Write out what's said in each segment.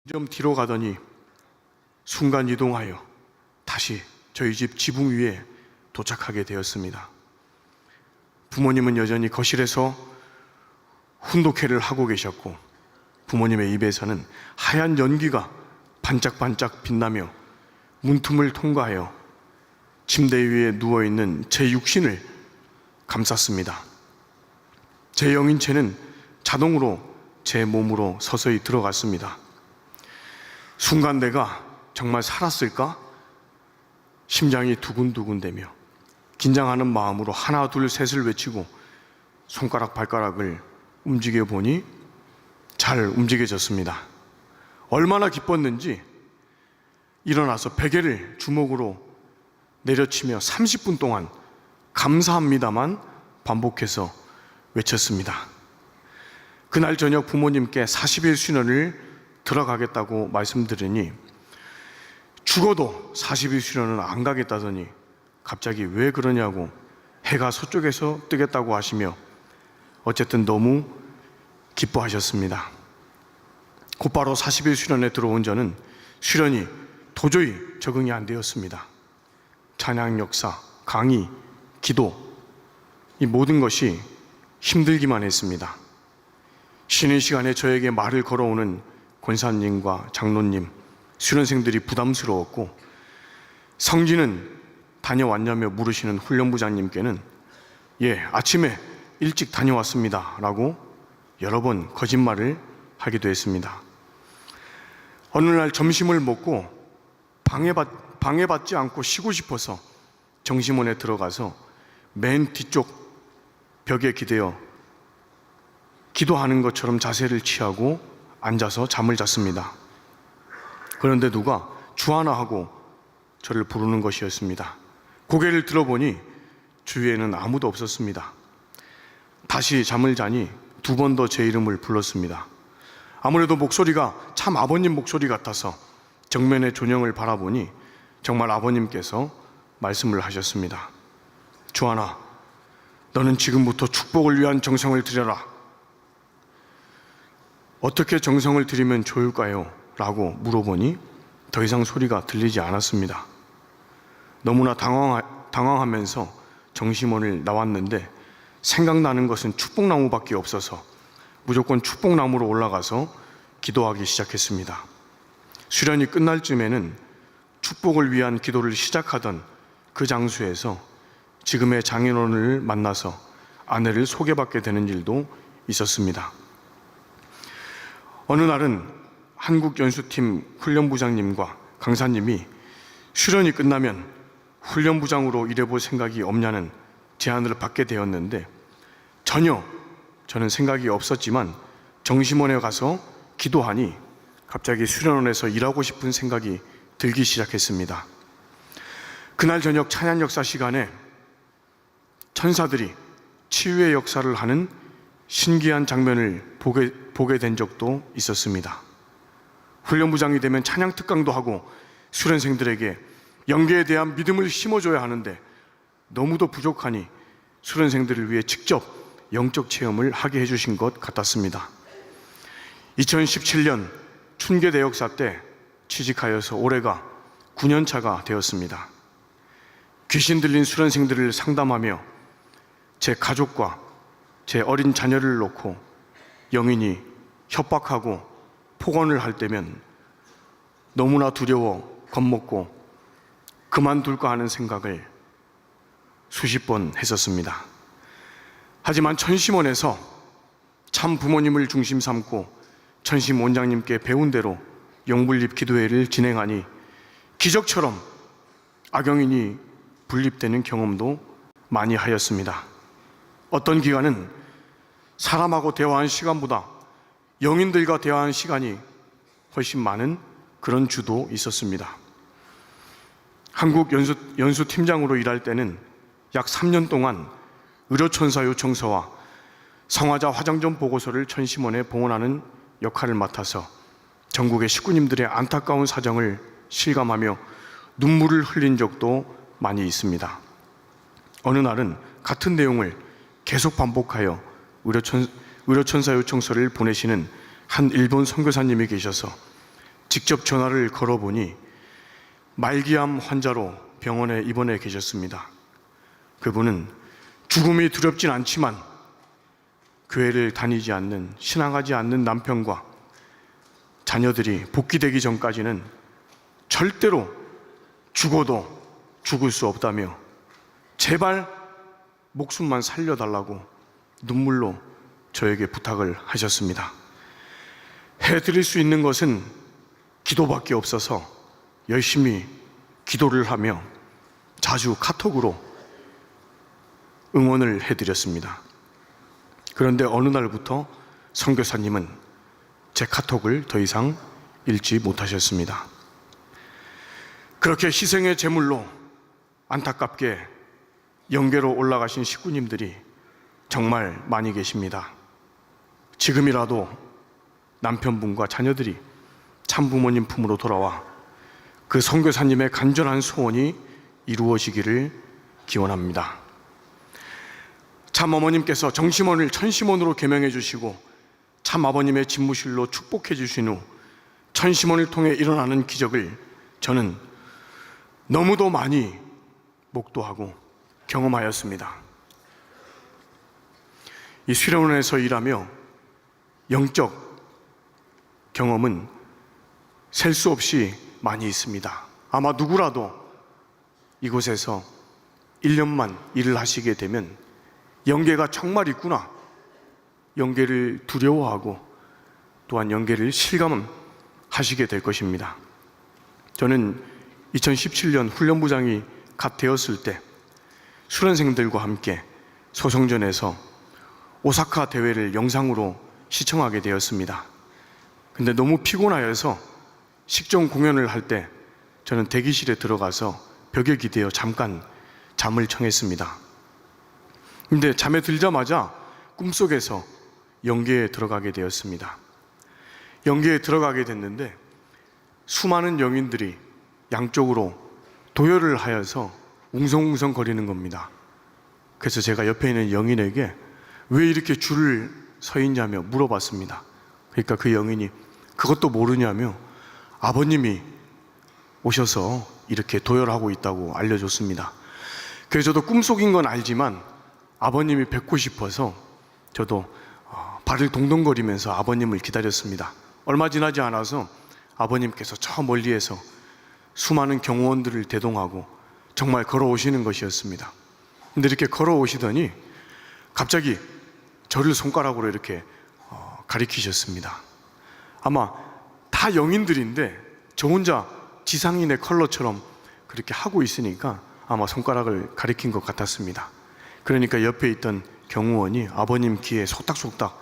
좀 뒤로 가더니 순간 이동하여 다시 저희 집 지붕 위에 도착하게 되었습니다. 부모님은 여전히 거실에서 훈독회를 하고 계셨고, 부모님의 입에서는 하얀 연기가 반짝반짝 빛나며 문틈을 통과하여 침대 위에 누워있는 제 육신을 감쌌습니다. 제 영인체는 자동으로 제 몸으로 서서히 들어갔습니다. 순간 내가 정말 살았을까? 심장이 두근두근대며 긴장하는 마음으로 하나 둘 셋을 외치고 손가락 발가락을 움직여 보니 잘 움직여졌습니다. 얼마나 기뻤는지 일어나서 베개를 주먹으로 내려치며 30분 동안 감사합니다만 반복해서 외쳤습니다. 그날 저녁 부모님께 40일 수련을 들어가겠다고 말씀드리니 죽어도 40일 수련은 안 가겠다더니 갑자기 왜 그러냐고 해가 서쪽에서 뜨겠다고 하시며 어쨌든 너무 기뻐하셨습니다. 곧바로 40일 수련에 들어온 저는 수련이 도저히 적응이 안 되었습니다. 찬양 역사, 강의, 기도, 이 모든 것이 힘들기만 했습니다. 쉬는 시간에 저에게 말을 걸어오는 권사님과 장로님, 수련생들이 부담스러웠고, 성진은 다녀왔냐며 물으시는 훈련부장님께는 아침에 일찍 다녀왔습니다 라고 여러 번 거짓말을 하기도 했습니다. 어느 날 점심을 먹고 방해받지 않고 쉬고 싶어서 정심원에 들어가서 맨 뒤쪽 벽에 기대어 기도하는 것처럼 자세를 취하고 앉아서 잠을 잤습니다. 그런데 누가 주하나 하고 저를 부르는 것이었습니다. 고개를 들어보니 주위에는 아무도 없었습니다. 다시 잠을 자니 두 번 더 제 이름을 불렀습니다. 아무래도 목소리가 참 아버님 목소리 같아서 정면의 존영을 바라보니 정말 아버님께서 말씀을 하셨습니다. 주하나, 너는 지금부터 축복을 위한 정성을 드려라. 어떻게 정성을 드리면 좋을까요? 라고 물어보니 더 이상 소리가 들리지 않았습니다. 너무나 당황하면서 정심원을 나왔는데 생각나는 것은 축복나무밖에 없어서 무조건 축복나무로 올라가서 기도하기 시작했습니다. 수련이 끝날 쯤에는 축복을 위한 기도를 시작하던 그 장소에서 지금의 장인어른을 만나서 아내를 소개받게 되는 일도 있었습니다. 어느 날은 한국연수팀 훈련부장님과 강사님이 수련이 끝나면 훈련부장으로 일해볼 생각이 없냐는 제안을 받게 되었는데 전혀 저는 생각이 없었지만 정심원에 가서 기도하니 갑자기 수련원에서 일하고 싶은 생각이 들기 시작했습니다. 그날 저녁 찬양 역사 시간에 천사들이 치유의 역사를 하는 신기한 장면을 보게 된 적도 있었습니다. 훈련부장이 되면 찬양 특강도 하고 수련생들에게 영계에 대한 믿음을 심어줘야 하는데 너무도 부족하니 수련생들을 위해 직접 영적 체험을 하게 해주신 것 같았습니다. 2017년 춘계대역사 때 취직하여서 올해가 9년 차가 되었습니다. 귀신 들린 수련생들을 상담하며 제 가족과 제 어린 자녀를 놓고 영인이 협박하고 폭언을 할 때면 너무나 두려워 겁먹고 그만둘까 하는 생각을 수십 번 했었습니다. 하지만 천심원에서 참 부모님을 중심 삼고 천심 원장님께 배운 대로 영분립 기도회를 진행하니 기적처럼 악영인이 분립되는 경험도 많이 하였습니다. 어떤 기간은 사람하고 대화한 시간보다 영인들과 대화한 시간이 훨씬 많은 그런 주도 있었습니다. 한국 연수팀장으로 일할 때는 약 3년 동안 의료천사 요청서와 성화자 화장점 보고서를 천심원에 봉헌하는 역할을 맡아서 전국의 식구님들의 안타까운 사정을 실감하며 눈물을 흘린 적도 많이 있습니다. 어느 날은 같은 내용을 계속 반복하여 의료천사 요청서를 보내시는 한 일본 선교사님이 계셔서 직접 전화를 걸어보니 말기암 환자로 병원에 입원해 계셨습니다. 그분은 죽음이 두렵진 않지만 교회를 다니지 않는, 신앙하지 않는 남편과 자녀들이 복귀되기 전까지는 절대로 죽어도 죽을 수 없다며 제발 목숨만 살려달라고 눈물로 저에게 부탁을 하셨습니다. 해드릴 수 있는 것은 기도밖에 없어서 열심히 기도를 하며 자주 카톡으로 응원을 해드렸습니다. 그런데 어느 날부터 선교사님은 제 카톡을 더 이상 읽지 못하셨습니다. 그렇게 희생의 제물로 안타깝게 영계로 올라가신 식구님들이 정말 많이 계십니다. 지금이라도 남편분과 자녀들이 참부모님 품으로 돌아와 그 선교사님의 간절한 소원이 이루어지기를 기원합니다. 참어머님께서 정심원을 천심원으로 계명해 주시고 참아버님의 집무실로 축복해 주신 후 천심원을 통해 일어나는 기적을 저는 너무도 많이 목도하고 경험하였습니다. 이 수련원에서 일하며 영적 경험은 셀 수 없이 많이 있습니다. 아마 누구라도 이곳에서 1년만 일을 하시게 되면 영계가 정말 있구나, 영계를 두려워하고 또한 영계를 실감하시게 될 것입니다. 저는 2017년 훈련부장이 갓 되었을 때 수련생들과 함께 소성전에서 오사카 대회를 영상으로 시청하게 되었습니다. 근데 너무 피곤하여서 식전 공연을 할 때 저는 대기실에 들어가서 벽에 기대어 잠깐 잠을 청했습니다. 근데 잠에 들자마자 꿈속에서 영계에 들어가게 되었습니다. 영계에 들어가게 됐는데 수많은 영인들이 양쪽으로 도열을 하여서 웅성웅성 거리는 겁니다. 그래서 제가 옆에 있는 영인에게 왜 이렇게 줄을 서 있냐며 물어봤습니다. 그러니까 그 영인이 그것도 모르냐며 아버님이 오셔서 이렇게 도열하고 있다고 알려줬습니다. 그래서 저도 꿈속인 건 알지만 아버님이 뵙고 싶어서 저도 발을 동동거리면서 아버님을 기다렸습니다. 얼마 지나지 않아서 아버님께서 저 멀리에서 수많은 경호원들을 대동하고 정말 걸어오시는 것이었습니다. 근데 이렇게 걸어오시더니 갑자기 저를 손가락으로 이렇게 가리키셨습니다. 아마 다 영인들인데 저 혼자 지상인의 컬러처럼 그렇게 하고 있으니까 아마 손가락을 가리킨 것 같았습니다. 그러니까 옆에 있던 경호원이 아버님 귀에 속닥속닥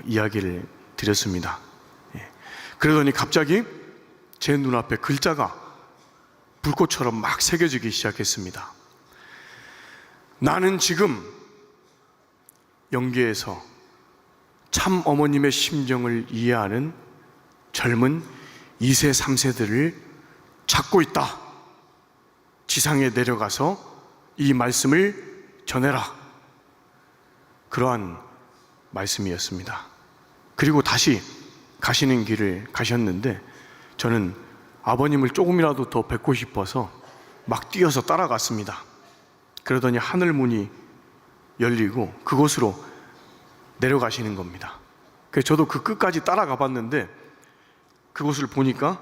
이야기를 드렸습니다. 그러더니 갑자기 제 눈앞에 글자가 불꽃처럼 막 새겨지기 시작했습니다. 나는 지금 영계에서 참 어머님의 심정을 이해하는 젊은 2세, 3세들을 찾고 있다. 지상에 내려가서 이 말씀을 전해라. 그러한 말씀이었습니다. 그리고 다시 가시는 길을 가셨는데 저는 아버님을 조금이라도 더 뵙고 싶어서 막 뛰어서 따라갔습니다. 그러더니 하늘 문이 열리고 그곳으로 내려가시는 겁니다. 그래서 저도 그 끝까지 따라가 봤는데 그곳을 보니까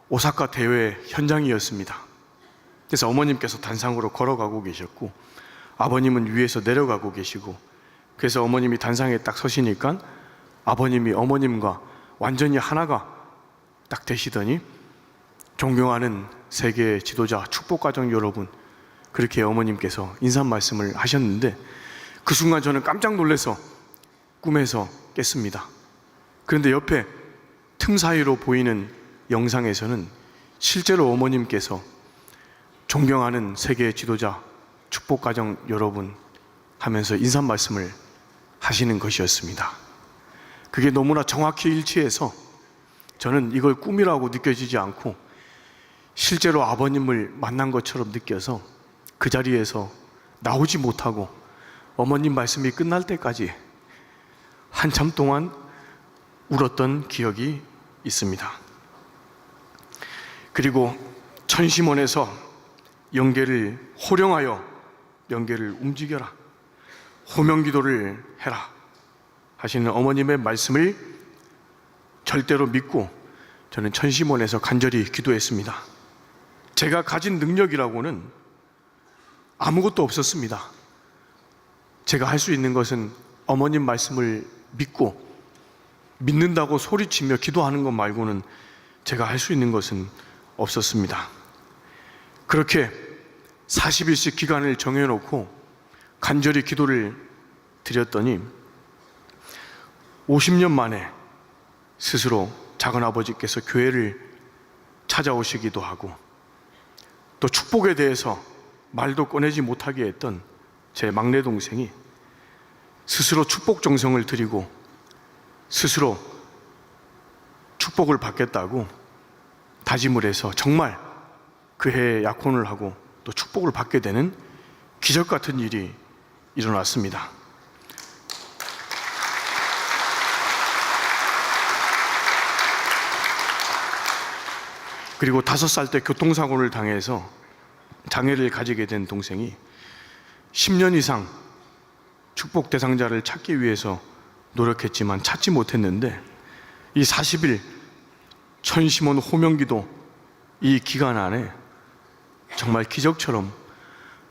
오사카 대회 현장이었습니다. 그래서 어머님께서 단상으로 걸어가고 계셨고 아버님은 위에서 내려가고 계시고, 그래서 어머님이 단상에 딱 서시니까 아버님이 어머님과 완전히 하나가 딱 되시더니 존경하는 세계 지도자 축복가정 여러분, 그렇게 어머님께서 인사 말씀을 하셨는데 그 순간 저는 깜짝 놀라서 꿈에서 깼습니다. 그런데 옆에 틈 사이로 보이는 영상에서는 실제로 어머님께서 존경하는 세계 지도자 축복가정 여러분 하면서 인사 말씀을 하시는 것이었습니다. 그게 너무나 정확히 일치해서 저는 이걸 꿈이라고 느껴지지 않고 실제로 아버님을 만난 것처럼 느껴서 그 자리에서 나오지 못하고 어머님 말씀이 끝날 때까지 한참 동안 울었던 기억이 있습니다. 그리고 천심원에서 영계를 호령하여 영계를 움직여라, 호명기도를 해라 하시는 어머님의 말씀을 절대로 믿고 저는 천심원에서 간절히 기도했습니다. 제가 가진 능력이라고는 아무것도 없었습니다. 제가 할 수 있는 것은 어머님 말씀을 믿고 믿는다고 소리치며 기도하는 것 말고는 제가 할 수 있는 것은 없었습니다. 그렇게 40일씩 기간을 정해놓고 간절히 기도를 드렸더니 50년 만에 스스로 작은아버지께서 교회를 찾아오시기도 하고, 또 축복에 대해서 말도 꺼내지 못하게 했던 제 막내 동생이 스스로 축복 정성을 드리고 스스로 축복을 받겠다고 다짐을 해서 정말 그 해에 약혼을 하고 또 축복을 받게 되는 기적 같은 일이 일어났습니다. 그리고 5살 때 교통사고를 당해서 장애를 가지게 된 동생이 10년 이상 축복 대상자를 찾기 위해서 노력했지만 찾지 못했는데, 이 40일 천심원 호명기도 이 기간 안에 정말 기적처럼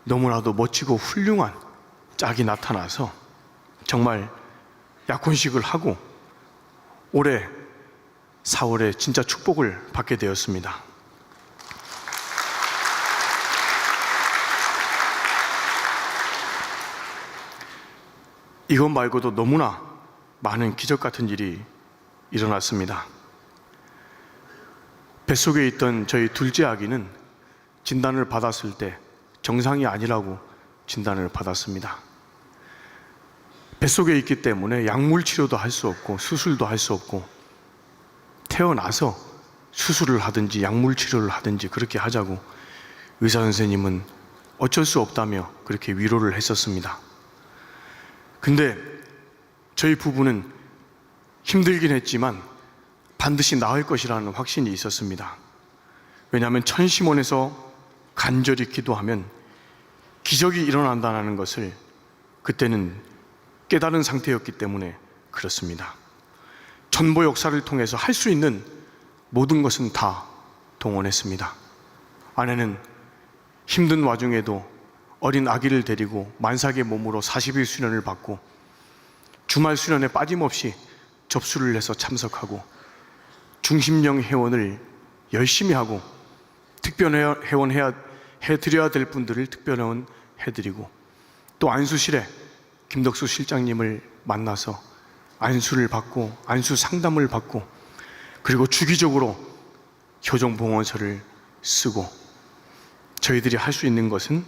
너무나도 멋지고 훌륭한 짝이 나타나서 정말 약혼식을 하고 올해 4월에 진짜 축복을 받게 되었습니다. 이것 말고도 너무나 많은 기적 같은 일이 일어났습니다. 뱃속에 있던 저희 둘째 아기는 진단을 받았을 때 정상이 아니라고 진단을 받았습니다. 뱃속에 있기 때문에 약물 치료도 할 수 없고 수술도 할 수 없고, 태어나서 수술을 하든지 약물 치료를 하든지 그렇게 하자고 의사 선생님은 어쩔 수 없다며 그렇게 위로를 했었습니다. 근데 저희 부부는 힘들긴 했지만 반드시 나을 것이라는 확신이 있었습니다. 왜냐하면 천심원에서 간절히 기도하면 기적이 일어난다는 것을 그때는 깨달은 상태였기 때문에 그렇습니다. 전보 역사를 통해서 할 수 있는 모든 것은 다 동원했습니다. 아내는 힘든 와중에도 어린 아기를 데리고 만삭의 몸으로 40일 수련을 받고 주말 수련에 빠짐없이 접수를 해서 참석하고, 중심령 회원을 열심히 하고 특별회원 해드려야 될 분들을 특별회원 해드리고, 또 안수실에 김덕수 실장님을 만나서 안수를 받고 안수 상담을 받고, 그리고 주기적으로 효정봉헌서를 쓰고 저희들이 할 수 있는 것은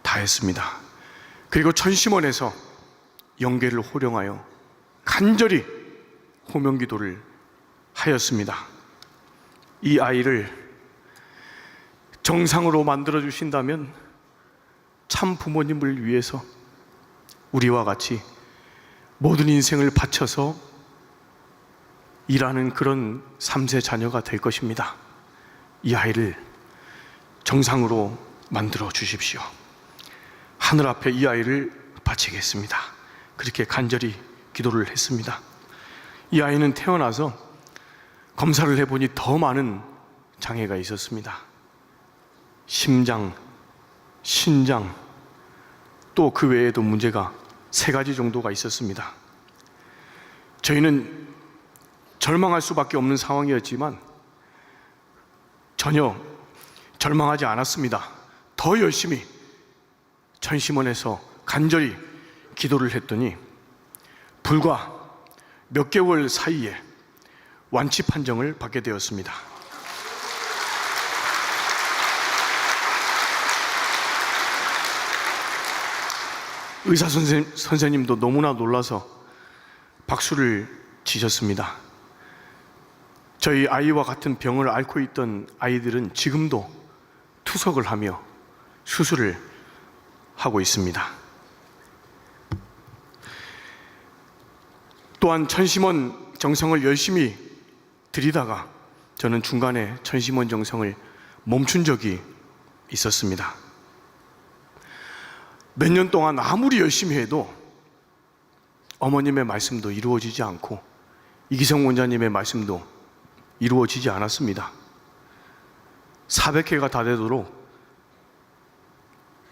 다 했습니다. 그리고 천심원에서 영계를 호령하여 간절히 호명기도를 하였습니다. 이 아이를 정상으로 만들어 주신다면 참 부모님을 위해서 우리와 같이 모든 인생을 바쳐서 일하는 그런 3세 자녀가 될 것입니다. 이 아이를 정상으로 만들어 주십시오. 하늘 앞에 이 아이를 바치겠습니다. 그렇게 간절히 기도를 했습니다. 이 아이는 태어나서 검사를 해보니 더 많은 장애가 있었습니다. 심장, 신장, 또 그 외에도 문제가 3가지 정도가 있었습니다. 저희는 절망할 수밖에 없는 상황이었지만 전혀 절망하지 않았습니다. 더 열심히 천심원에서 간절히 기도를 했더니 불과 몇 개월 사이에 완치 판정을 받게 되었습니다. 의사 선생님도 너무나 놀라서 박수를 치셨습니다. 저희 아이와 같은 병을 앓고 있던 아이들은 지금도 투석을 하며 수술을 하고 있습니다. 또한 천심원 정성을 열심히 들이다가 저는 중간에 천심원 정성을 멈춘 적이 있었습니다. 몇 년 동안 아무리 열심히 해도 어머님의 말씀도 이루어지지 않고 이기성 원장님의 말씀도 이루어지지 않았습니다. 400회가 다 되도록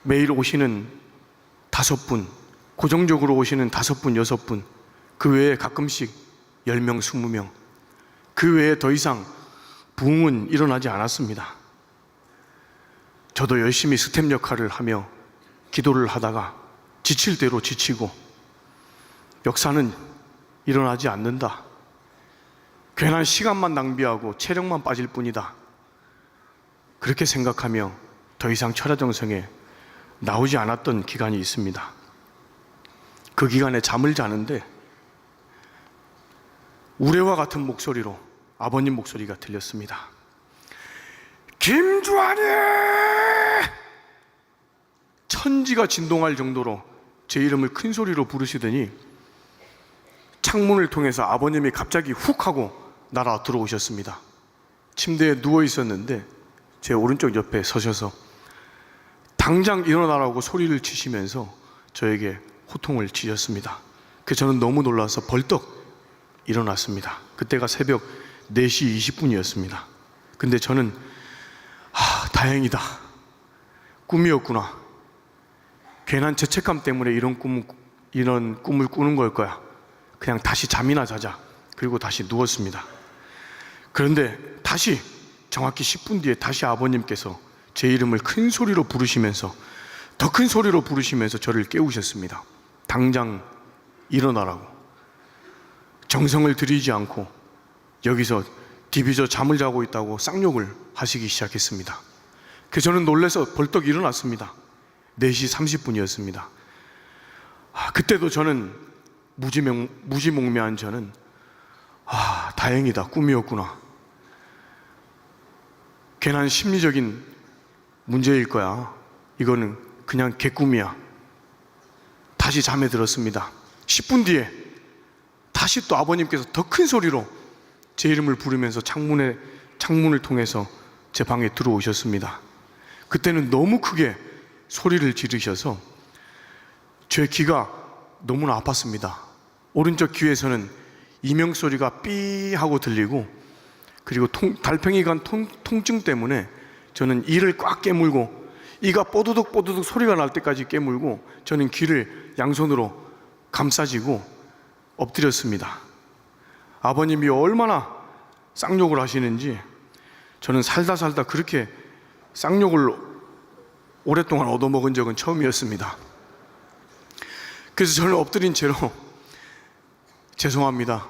매일 오시는 5분, 고정적으로 오시는 5분, 6분, 그 외에 가끔씩 10명, 20명, 그 외에 더 이상 부흥은 일어나지 않았습니다. 저도 열심히 스텝 역할을 하며 기도를 하다가 지칠 대로 지치고 역사는 일어나지 않는다. 괜한 시간만 낭비하고 체력만 빠질 뿐이다. 그렇게 생각하며 더 이상 철야정성에 나오지 않았던 기간이 있습니다. 그 기간에 잠을 자는데 우레와 같은 목소리로 아버님 목소리가 들렸습니다. 김주환이! 천지가 진동할 정도로 제 이름을 큰 소리로 부르시더니 창문을 통해서 아버님이 갑자기 훅 하고 날아 들어오셨습니다. 침대에 누워 있었는데 제 오른쪽 옆에 서셔서 당장 일어나라고 소리를 치시면서 저에게 호통을 치셨습니다. 그래서 저는 너무 놀라서 벌떡 일어났습니다. 그때가 새벽 4시 20분이었습니다. 근데 저는 다행이다. 꿈이었구나. 괜한 죄책감 때문에 이런 꿈을 꾸는 걸 거야. 그냥 다시 잠이나 자자. 그리고 다시 누웠습니다. 그런데 다시 정확히 10분 뒤에 다시 아버님께서 제 이름을 큰 소리로 부르시면서 더 큰 소리로 부르시면서 저를 깨우셨습니다. 당장 일어나라고. 정성을 들이지 않고 여기서 디비저 잠을 자고 있다고 쌍욕을 하시기 시작했습니다. 그래서 저는 놀라서 벌떡 일어났습니다. 4시 30분이었습니다. 그때도 저는 무지몽매한 저는 다행이다. 꿈이었구나. 괜한 심리적인 문제일 거야. 이거는 그냥 개꿈이야. 다시 잠에 들었습니다. 10분 뒤에 다시 또 아버님께서 더 큰 소리로 제 이름을 부르면서 창문을 통해서 제 방에 들어오셨습니다. 그때는 너무 크게 소리를 지르셔서 제 귀가 너무나 아팠습니다. 오른쪽 귀에서는 이명소리가 삐 하고 들리고, 그리고 달팽이관 통증 때문에 저는 이를 꽉 깨물고 이가 뽀드득 뽀드득 소리가 날 때까지 깨물고 저는 귀를 양손으로 감싸지고 엎드렸습니다. 아버님이 얼마나 쌍욕을 하시는지 저는 살다 그렇게 쌍욕을 오랫동안 얻어먹은 적은 처음이었습니다. 그래서 저는 엎드린 채로 죄송합니다.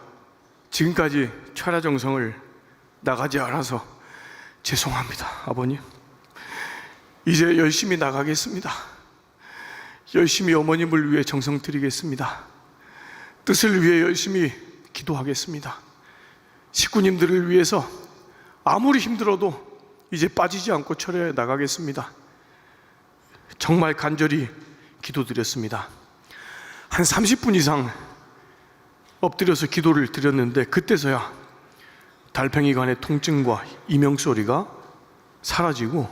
지금까지 철야정성을 나가지 않아서 죄송합니다. 아버님, 이제 열심히 나가겠습니다. 열심히 어머님을 위해 정성 드리겠습니다. 뜻을 위해 열심히 기도하겠습니다. 식구님들을 위해서 아무리 힘들어도 이제 빠지지 않고 철야에 나가겠습니다. 정말 간절히 기도드렸습니다. 한 30분 이상 엎드려서 기도를 드렸는데 그때서야 달팽이관의 통증과 이명소리가 사라지고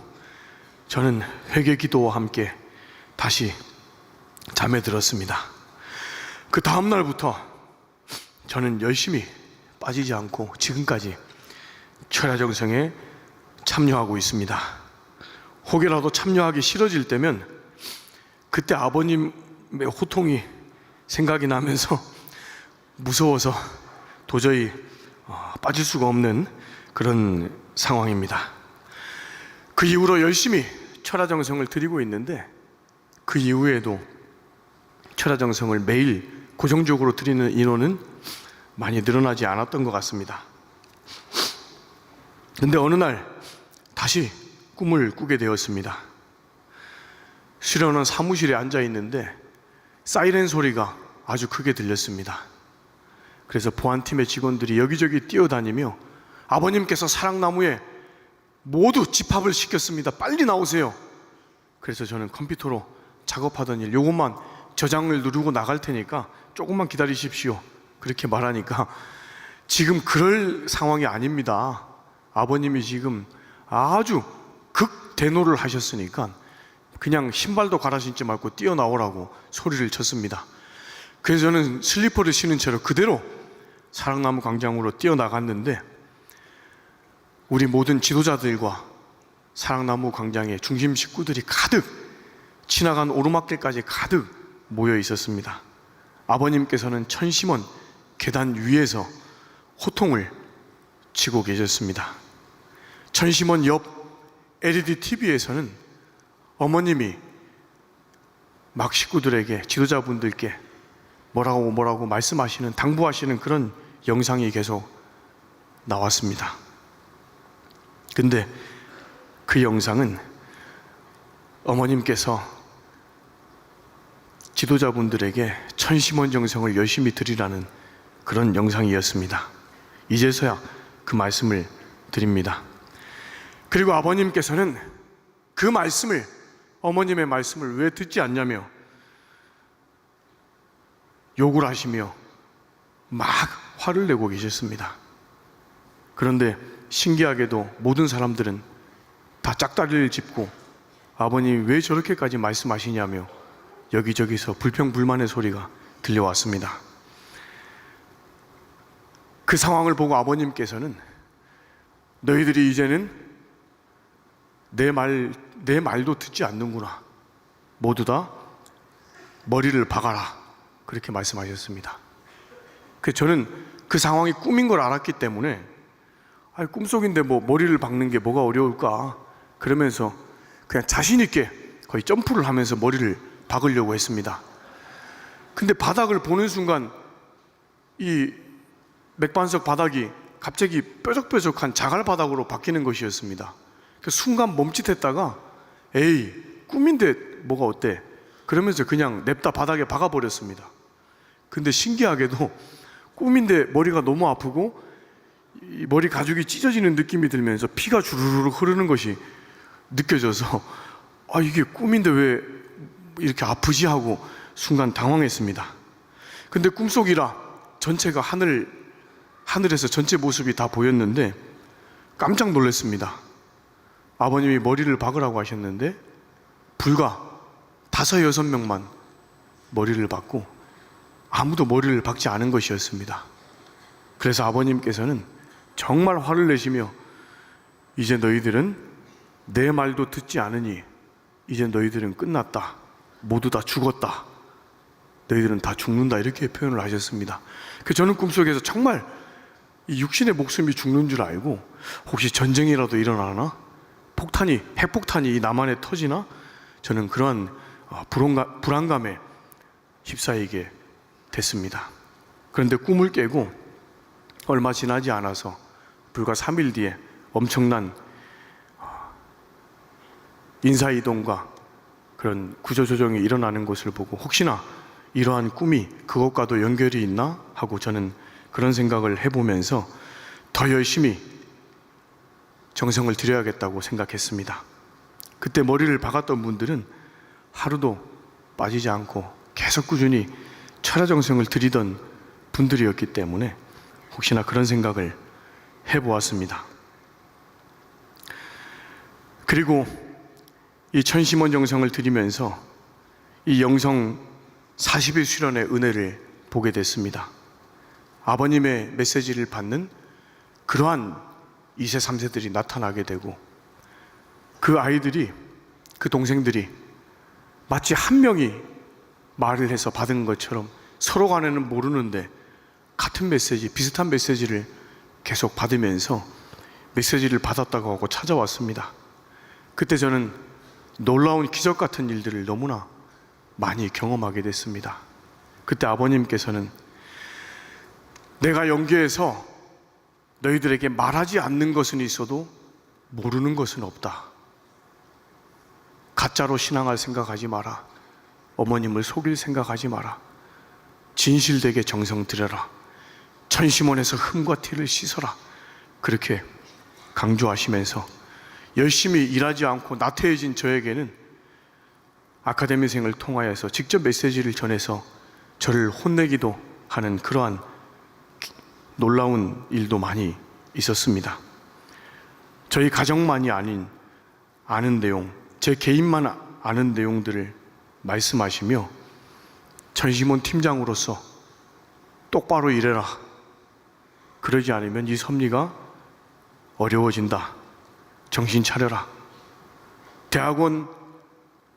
저는 회개 기도와 함께 다시 잠에 들었습니다. 그 다음 날부터 저는 열심히 빠지지 않고 지금까지 철야정성에 참여하고 있습니다. 혹여라도 참여하기 싫어질 때면 그때 아버님의 호통이 생각이 나면서 무서워서 도저히 빠질 수가 없는 그런 상황입니다. 그 이후로 열심히 철야정성을 드리고 있는데 그 이후에도 철야정성을 매일 고정적으로 드리는 인원은 많이 늘어나지 않았던 것 같습니다. 근데 어느 날 다시 꿈을 꾸게 되었습니다. 수련원 사무실에 앉아 있는데 사이렌 소리가 아주 크게 들렸습니다. 그래서 보안팀의 직원들이 여기저기 뛰어다니며 아버님께서 사랑나무에 모두 집합을 시켰습니다. 빨리 나오세요. 그래서 저는 컴퓨터로 작업하던 일 요것만 저장을 누르고 나갈 테니까 조금만 기다리십시오. 그렇게 말하니까 지금 그럴 상황이 아닙니다. 아버님이 지금 아주 극대노를 하셨으니까 그냥 신발도 갈아 신지 말고 뛰어나오라고 소리를 쳤습니다. 그래서 저는 슬리퍼를 신은 채로 그대로 사랑나무 광장으로 뛰어나갔는데, 우리 모든 지도자들과 사랑나무 광장의 중심 식구들이 가득, 지나간 오르막길까지 가득 모여 있었습니다. 아버님께서는 천심원 계단 위에서 호통을 치고 계셨습니다. 천심원 옆 LED TV에서는 어머님이 막 식구들에게, 지도자분들께 뭐라고 말씀하시는, 당부하시는 그런 영상이 계속 나왔습니다. 근데 그 영상은 어머님께서 지도자분들에게 천심원 정성을 열심히 드리라는 그런 영상이었습니다. 이제서야 그 말씀을 드립니다. 그리고 아버님께서는 그 말씀을, 어머님의 말씀을 왜 듣지 않냐며 욕을 하시며 막 화를 내고 계셨습니다. 그런데 신기하게도 모든 사람들은 다 짝다리를 짚고 아버님이 왜 저렇게까지 말씀하시냐며 여기저기서 불평불만의 소리가 들려왔습니다. 그 상황을 보고 아버님께서는 너희들이 이제는 내 말도 듣지 않는구나. 모두 다 머리를 박아라. 그렇게 말씀하셨습니다. 그래서 저는 그 상황이 꿈인 걸 알았기 때문에 꿈속인데 뭐 머리를 박는 게 뭐가 어려울까? 그러면서 그냥 자신 있게 거의 점프를 하면서 머리를 박으려고 했습니다. 근데 바닥을 보는 순간 이 맥반석 바닥이 갑자기 뾰족뾰족한 자갈 바닥으로 바뀌는 것이었습니다. 그 순간 멈칫했다가 에이, 꿈인데 뭐가 어때? 그러면서 그냥 냅다 바닥에 박아버렸습니다. 근데 신기하게도 꿈인데 머리가 너무 아프고 이 머리 가죽이 찢어지는 느낌이 들면서 피가 주르르 흐르는 것이 느껴져서 이게 꿈인데 왜 이렇게 아프지 하고 순간 당황했습니다. 근데 꿈속이라 전체가 하늘에서 전체 모습이 다 보였는데 깜짝 놀랐습니다. 아버님이 머리를 박으라고 하셨는데 불과 5-6명만 머리를 박고 아무도 머리를 박지 않은 것이었습니다. 그래서 아버님께서는 정말 화를 내시며 이제 너희들은 내 말도 듣지 않으니 이제 너희들은 끝났다. 모두 다 죽었다. 너희들은 다 죽는다. 이렇게 표현을 하셨습니다. 저는 꿈속에서 정말 이 육신의 목숨이 죽는 줄 알고 혹시 전쟁이라도 일어나나? 핵폭탄이 이 남한에 터지나? 저는 그러한 불안감에 휩싸이게 됐습니다. 그런데 꿈을 깨고 얼마 지나지 않아서 불과 3일 뒤에 엄청난 인사이동과 그런 구조조정이 일어나는 것을 보고 혹시나 이러한 꿈이 그것과도 연결이 있나 하고 저는 그런 생각을 해보면서 더 열심히 정성을 들여야겠다고 생각했습니다. 그때 머리를 박았던 분들은 하루도 빠지지 않고 계속 꾸준히 철야정성을 들이던 분들이었기 때문에 혹시나 그런 생각을 해보았습니다. 그리고 이 천심원 정성을 드리면서 이 영성 40일 수련의 은혜를 보게 됐습니다. 아버님의 메시지를 받는 그러한 2세, 3세들이 나타나게 되고 그 아이들이, 그 동생들이 마치 한 명이 말을 해서 받은 것처럼 서로 간에는 모르는데 같은 메시지, 비슷한 메시지를 계속 받으면서 메시지를 받았다고 하고 찾아왔습니다. 그때 저는 놀라운 기적 같은 일들을 너무나 많이 경험하게 됐습니다. 그때 아버님께서는 내가 영계에서 너희들에게 말하지 않는 것은 있어도 모르는 것은 없다. 가짜로 신앙할 생각하지 마라. 어머님을 속일 생각하지 마라. 진실되게 정성 들여라. 천심원에서 흠과 티를 씻어라. 그렇게 강조하시면서 열심히 일하지 않고 나태해진 저에게는 아카데미생을 통하여서 직접 메시지를 전해서 저를 혼내기도 하는 그러한 놀라운 일도 많이 있었습니다. 저희 가정만이 아닌 아는 내용, 제 개인만 아는 내용들을 말씀하시며 전시몬 팀장으로서 똑바로 일해라. 그러지 않으면 이 섭리가 어려워진다. 정신 차려라. 대학원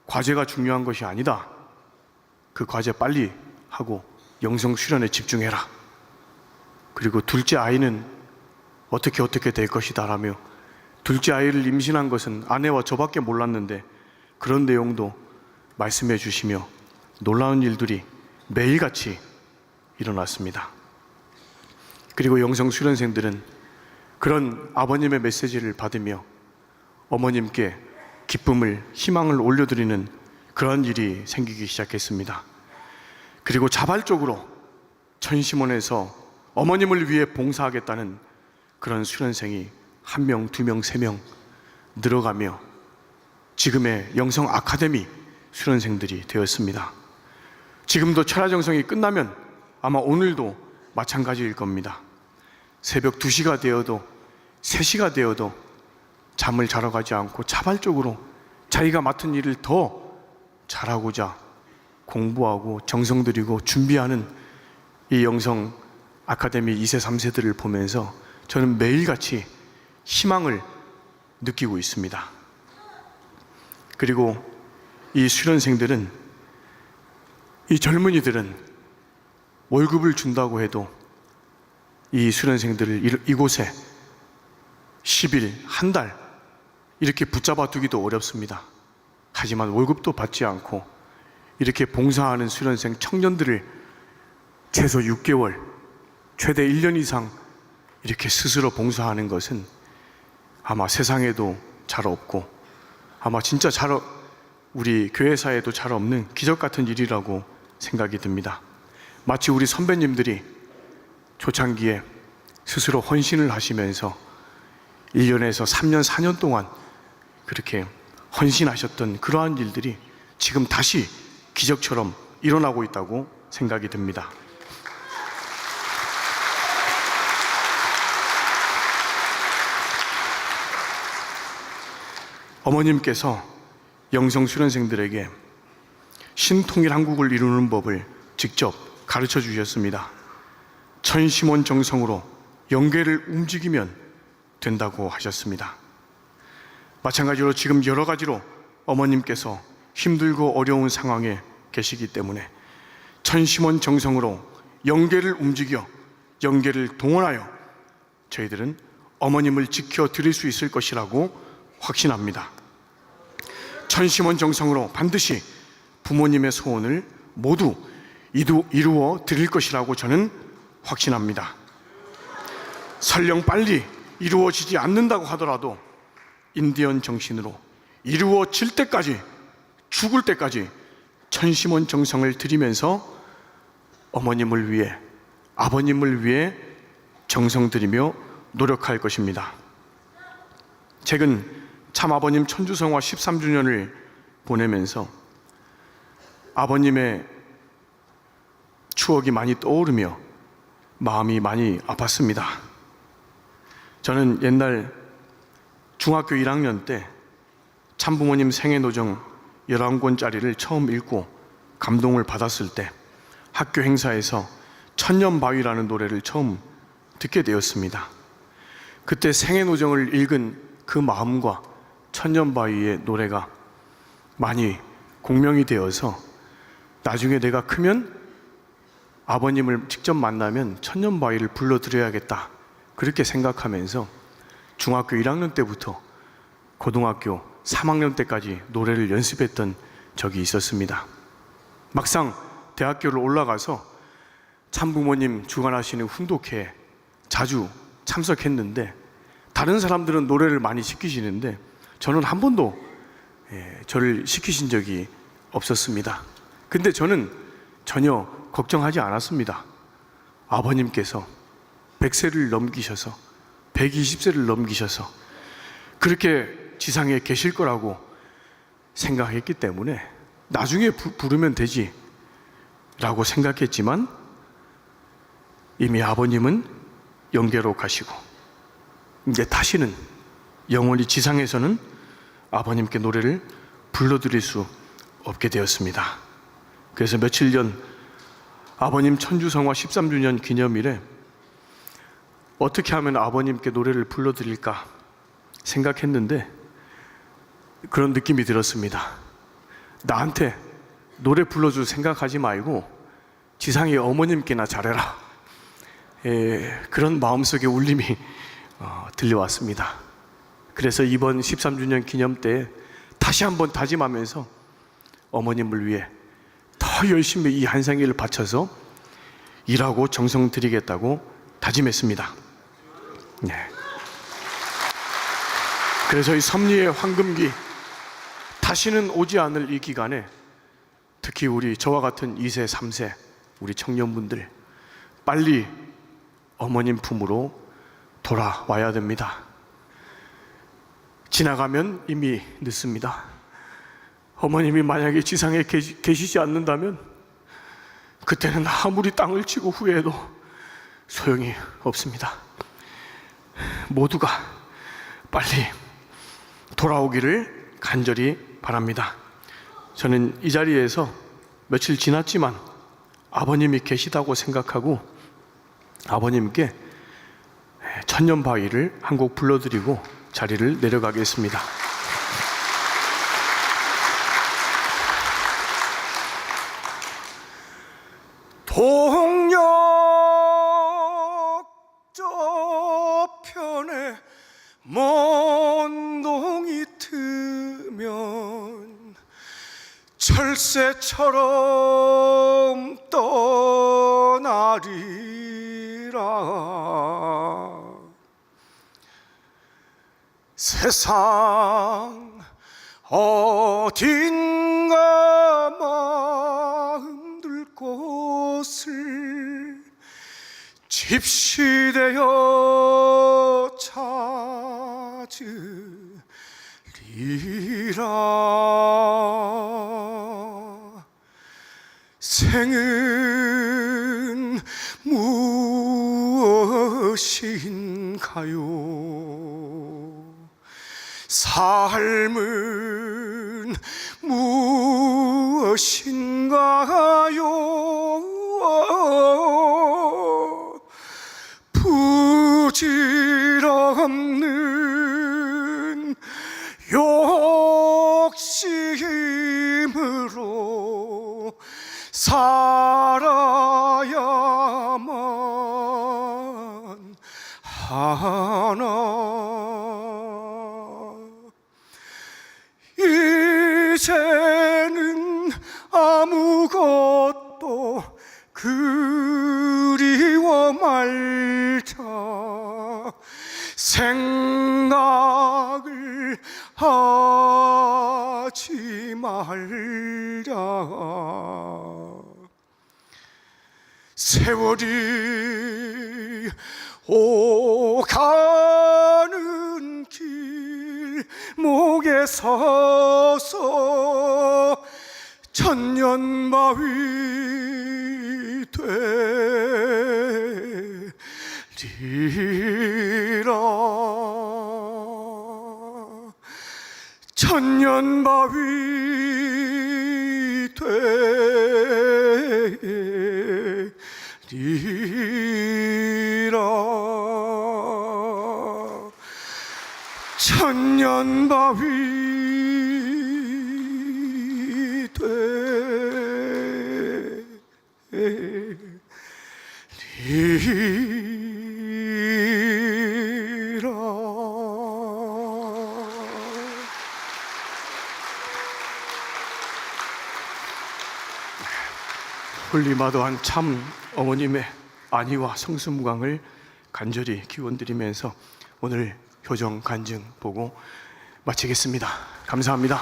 과제가 중요한 것이 아니다. 그 과제 빨리 하고 영성 수련에 집중해라. 그리고 둘째 아이는 어떻게 될 것이다 라며 둘째 아이를 임신한 것은 아내와 저밖에 몰랐는데 그런 내용도 말씀해 주시며 놀라운 일들이 매일같이 일어났습니다. 그리고 영성 수련생들은 그런 아버님의 메시지를 받으며 어머님께 기쁨을, 희망을 올려드리는 그런 일이 생기기 시작했습니다. 그리고 자발적으로 천심원에서 어머님을 위해 봉사하겠다는 그런 수련생이 1명, 2명, 3명 늘어가며 지금의 영성 아카데미 수련생들이 되었습니다. 지금도 철야정성이 끝나면 아마 오늘도 마찬가지일 겁니다. 새벽 2시가 되어도 3시가 되어도 잠을 자러 가지 않고 자발적으로 자기가 맡은 일을 더 잘하고자 공부하고 정성 들이고 준비하는 이 영성 아카데미 2세, 3세들을 보면서 저는 매일같이 희망을 느끼고 있습니다. 그리고 이 수련생들은, 이 젊은이들은 월급을 준다고 해도 이 수련생들을 이곳에 10일, 한 달 이렇게 붙잡아 두기도 어렵습니다. 하지만 월급도 받지 않고 이렇게 봉사하는 수련생 청년들을 최소 6개월, 최대 1년 이상 이렇게 스스로 봉사하는 것은 아마 세상에도 잘 없고 아마 진짜 우리 교회사에도 잘 없는 기적 같은 일이라고 생각이 듭니다. 마치 우리 선배님들이 초창기에 스스로 헌신을 하시면서 1년에서 3년, 4년 동안 그렇게 헌신하셨던 그러한 일들이 지금 다시 기적처럼 일어나고 있다고 생각이 듭니다. 어머님께서 영성 수련생들에게 신통일 한국을 이루는 법을 직접 가르쳐 주셨습니다. 천심원 정성으로 영계를 움직이면 된다고 하셨습니다. 마찬가지로 지금 여러 가지로 어머님께서 힘들고 어려운 상황에 계시기 때문에 천심원 정성으로 영계를 움직여 영계를 동원하여 저희들은 어머님을 지켜 드릴 수 있을 것이라고 확신합니다. 천심원 정성으로 반드시 부모님의 소원을 모두 이루어 드릴 것이라고 저는 확신합니다. 설령 빨리 이루어지지 않는다고 하더라도 인디언 정신으로 이루어질 때까지, 죽을 때까지 천심원 정성을 드리면서 어머님을 위해, 아버님을 위해 정성 들이며 노력할 것입니다. 최근 참아버님 천주성화 13주년을 보내면서 아버님의 추억이 많이 떠오르며 마음이 많이 아팠습니다. 저는 옛날 중학교 1학년 때 참부모님 생애노정 11권짜리를 처음 읽고 감동을 받았을 때 학교 행사에서 천년바위라는 노래를 처음 듣게 되었습니다. 그때 생애노정을 읽은 그 마음과 천년바위의 노래가 많이 공명이 되어서 나중에 내가 크면 아버님을 직접 만나면 천년바위를 불러드려야겠다, 그렇게 생각하면서 중학교 1학년 때부터 고등학교 3학년 때까지 노래를 연습했던 적이 있었습니다. 막상 대학교를 올라가서 참부모님 주관하시는 훈독회에 자주 참석했는데 다른 사람들은 노래를 많이 시키시는데 저는 한 번도 저를 시키신 적이 없었습니다. 근데 저는 전혀 걱정하지 않았습니다. 아버님께서 100세를 넘기셔서 120세를 넘기셔서 그렇게 지상에 계실 거라고 생각했기 때문에 나중에 부르면 되지 라고 생각했지만 이미 아버님은 영계로 가시고 이제 다시는 영원히 지상에서는 아버님께 노래를 불러드릴 수 없게 되었습니다. 그래서 며칠 전 아버님 천주성화 13주년 기념일에 어떻게 하면 아버님께 노래를 불러드릴까 생각했는데 그런 느낌이 들었습니다. 나한테 노래 불러줄 생각하지 말고 지상의 어머님께나 잘해라. 그런 마음속의 울림이 들려왔습니다. 그래서 이번 13주년 기념 때 다시 한번 다짐하면서 어머님을 위해 더 열심히 이 한상일을 바쳐서 일하고 정성 들이겠다고 다짐했습니다. 네. 그래서 이 섭리의 황금기 다시는 오지 않을 이 기간에 특히 우리 저와 같은 2세, 3세 우리 청년분들 빨리 어머님 품으로 돌아와야 됩니다. 지나가면 이미 늦습니다. 어머님이 만약에 지상에 계시지 않는다면 그때는 아무리 땅을 치고 후회해도 소용이 없습니다. 모두가 빨리 돌아오기를 간절히 바랍니다. 저는 이 자리에서 며칠 지났지만 아버님이 계시다고 생각하고 아버님께 천년바위를 한 곡 불러드리고 자리를 내려가겠습니다. 동력 저편에 먼 동이 트면 철새처럼 떠나리라. 세상 어딘가 마음들 곳을 집시되어 찾으리라. 생은 무엇인가요? 삶은 무엇인가요? 부질없는 욕심으로 살아야만 하나. 이제는 아무것도 그리워 말자. 생각을 하지 말자. 세월이 오가는 길 목에 서서 천년바위 되리라. 천년바위 되리라. 천년바위 되리라. 홀리마도한 참 어머님의 안위와 성수무강을 간절히 기원드리면서 오늘 효정 간증 보고 마치겠습니다. 감사합니다.